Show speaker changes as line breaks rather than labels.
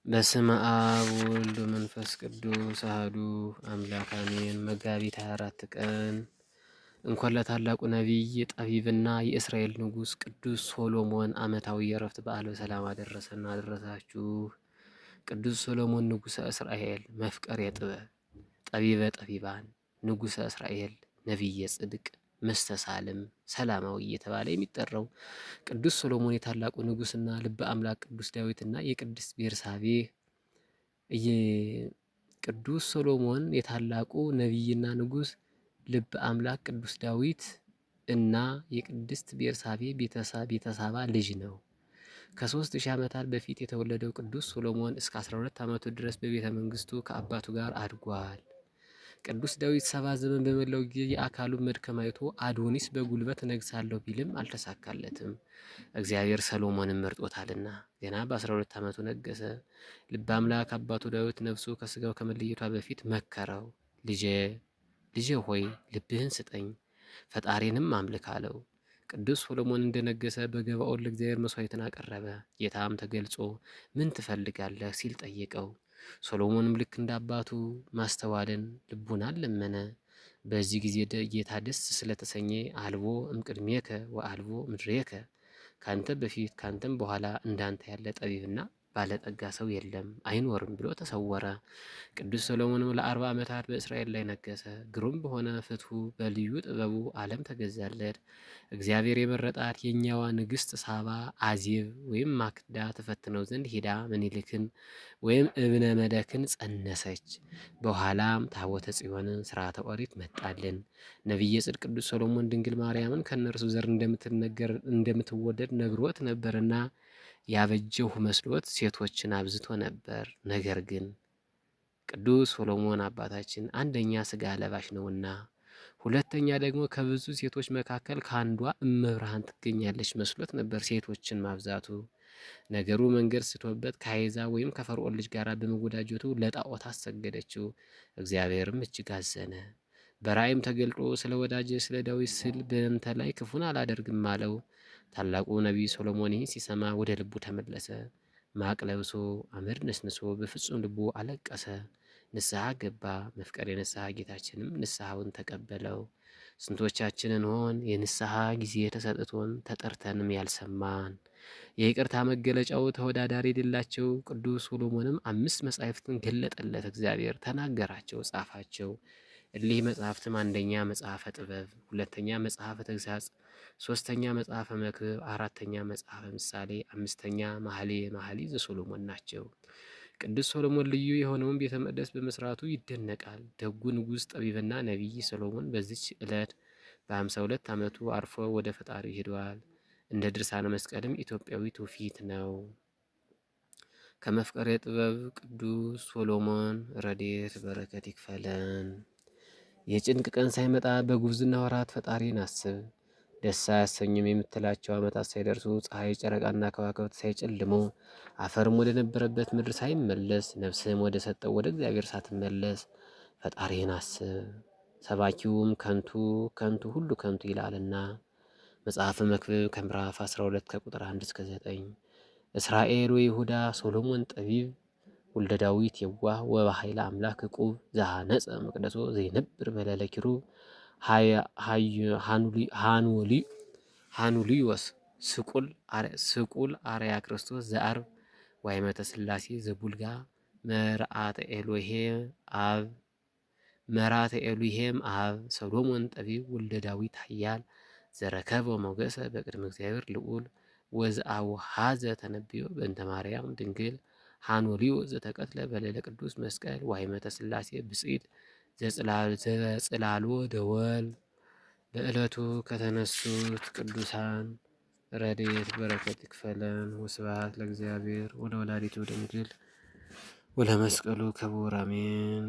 በስመ አብ ወወልድ ወመንፈስ ቅዱስ አሐዱ አምላክ አሜን። መጋቢት 24 ቀን እንኳን ለታላቁ ነቢይ ጠቢብና የእስራኤል ንጉሥ ቅዱስ ሶሎሞን ዓመታዊ የዕረፍት በዓል በሰላም አደረሰና አደረሳችሁ። ቅዱስ ሶሎሞን ንጉሠ እስራኤል መፍቀሬ ጥበብ ጠቢበ ጠቢባን ንጉሠ እስራኤል ነቢየ ጽድቅ መስተሳልም ሰላማዊ እየተባለ የሚጠራው ቅዱስ ሶሎሞን የታላቁ ንጉሥና ልበ አምላክ ቅዱስ ዳዊትና የቅድስት ቤርሳቤህ ቅዱስ ሶሎሞን የታላቁ ነቢይና ንጉሥ ልበ አምላክ ቅዱስ ዳዊት እና የቅድስት ቤርሳቤ ቤተሳባ ልጅ ነው። ከ3000 ዓመታት በፊት የተወለደው ቅዱስ ሶሎሞን እስከ 12 ዓመቱ ድረስ በቤተ መንግስቱ ከአባቱ ጋር አድጓል። ቅዱስ ዳዊት 70 ዘመን በመላው ጊዜ የአካሉን መድከም አይቶ አዶኒስ በጉልበት እነግሳለሁ ቢልም አልተሳካለትም። እግዚአብሔር ሰሎሞንን መርጦታልና ገና በ12 ዓመቱ ነገሰ። ልበ አምላክ አባቱ ዳዊት ነፍሱ ከስጋው ከመለየቷ በፊት መከረው። ልጄ ሆይ ልብህን ስጠኝ፣ ፈጣሪንም አምልክ አለው። ቅዱስ ሶሎሞን እንደነገሰ በገባኦን ለእግዚአብሔር መስዋዕትን አቀረበ። ጌታም ተገልጾ ምን ትፈልጋለህ ሲል ጠየቀው። ሶሎሞንም ልክ እንደ አባቱ ማስተዋልን ልቡናን ለመነ። በዚህ ጊዜ ጌታ ደስ ስለተሰኘ አልቦ እምቅድሜከ ወአልቦ ምድሬከ፣ ካንተ በፊት ካንተም በኋላ እንዳንተ ያለ ጠቢብና ባለጠጋ ሰው የለም አይኖርም ብሎ ተሰወረ። ቅዱስ ሶሎሞንም ለ40 ዓመታት በእስራኤል ላይ ነገሰ። ግሩም በሆነ ፍትሑ በልዩ ጥበቡ ዓለም ተገዛለት። እግዚአብሔር የመረጣት የኛዋ ንግስት ሳባ አዜብ ወይም ማክዳ ተፈትነው ዘንድ ሄዳ ምኒልክን ወይም እብነ መለክን ጸነሰች። በኋላም ታቦተ ጽዮንን ስርዓተ ኦሪት መጣልን። ነቢየ ጽድቅ ቅዱስ ሶሎሞን ድንግል ማርያምን ከነርሱ ዘር እንደምትወደድ ነግሮት ነበርና ያበጀሁ መስሎት ሴቶችን አብዝቶ ነበር። ነገር ግን ቅዱስ ሶሎሞን አባታችን አንደኛ ስጋ ለባሽ ነውና፣ ሁለተኛ ደግሞ ከብዙ ሴቶች መካከል ከአንዷ እመብርሃን ትገኛለች መስሎት ነበር ሴቶችን ማብዛቱ። ነገሩ መንገድ ስቶበት ከአይዛ ወይም ከፈርዖን ልጅ ጋር በመወዳጀቱ ለጣዖት አሰገደችው። እግዚአብሔርም እጅግ አዘነ። በራእይም ተገልጦ ስለ ወዳጀ ስለ ዳዊት ስል በእንተ ላይ ክፉን አላደርግም አለው። ታላቁ ነቢይ ሶሎሞን ይህን ሲሰማ ወደ ልቡ ተመለሰ። ማቅ ለብሶ አመድ ነስንሶ በፍጹም ልቡ አለቀሰ። ንስሐ ገባ። መፍቀሬ ንስሐ ጌታችንም ንስሐውን ተቀበለው። ስንቶቻችንን ሆን የንስሐ ጊዜ ተሰጥቶን ተጠርተንም ያልሰማን? የይቅርታ መገለጫው ተወዳዳሪ የሌላቸው ቅዱስ ሶሎሞንም 5 መጻሕፍትን ገለጠለት። እግዚአብሔር ተናገራቸው፣ ጻፋቸው። እሊህ መጽሐፍትም አንደኛ መጽሐፈ ጥበብ፣ ሁለተኛ መጽሐፈ ተግሳጽ፣ ሶስተኛ መጽሐፈ መክብብ፣ አራተኛ መጽሐፈ ምሳሌ፣ አምስተኛ መኃልየ ዘሶሎሞን ናቸው። ቅዱስ ሶሎሞን ልዩ የሆነውን ቤተ መቅደስ በመስራቱ ይደነቃል። ደጉ ንጉሥ ጠቢብና ነቢይ ሶሎሞን በዚች ዕለት በ52 ዓመቱ አርፎ ወደ ፈጣሪ ሄዷል። እንደ ድርሳነ መስቀልም ኢትዮጵያዊ ትውፊት ነው። ከመፍቀሬ ጥበብ ቅዱስ ሶሎሞን ረድኤት በረከት ይክፈለን። የጭንቅ ቀን ሳይመጣ በጉብዝና ወራት ፈጣሪን አስብ። ደስ አያሰኙም የምትላቸው ዓመታት ሳይደርሱ ፀሐይ፣ ጨረቃና ከዋክብት ሳይጨልሙ አፈርም ወደ ነበረበት ምድር ሳይመለስ ነፍስህም ወደ ሰጠው ወደ እግዚአብሔር ሳትመለስ ፈጣሪህን አስብ። ሰባኪውም ከንቱ ከንቱ ሁሉ ከንቱ ይላልና። መጽሐፈ መክብብ ከምዕራፍ 12 ከቁጥር 1 እስከ 9። እስራኤል ወይሁዳ ሶሎሞን ጠቢብ ወልደ ዳዊት የዋህ ወበኃይለ አምላክ ዕቁብ ዘሐነጸ መቅደሶ ዘይነብር በለለ ኪሩብ ሃኑሊዮስ ስቁል አርያ ክርስቶስ ዘአርብ ዋይመተ ሥላሴ ዘቡልጋ መርዓተ ኤሎሄም አብ ሰሎሞን ጠቢብ ወልደ ዳዊት ኃያል ዘረከበ ሞገሰ በቅድመ እግዚአብሔር ልዑል ወዘአውሃዘ ተነብዮ በእንተ ማርያም ድንግል ሃኖሊዮ ዘተቀትለ በሌለ ቅዱስ መስቀል ዋይመተ ሥላሴ ብፅዕት ዘጽላሎ ደወል። በዕለቱ ከተነሱት ቅዱሳን ረድኤት በረከት ይክፈለን። ወስብሐት ለእግዚአብሔር ወለወላዲቱ ድንግል ወለመስቀሉ ክቡር አሜን።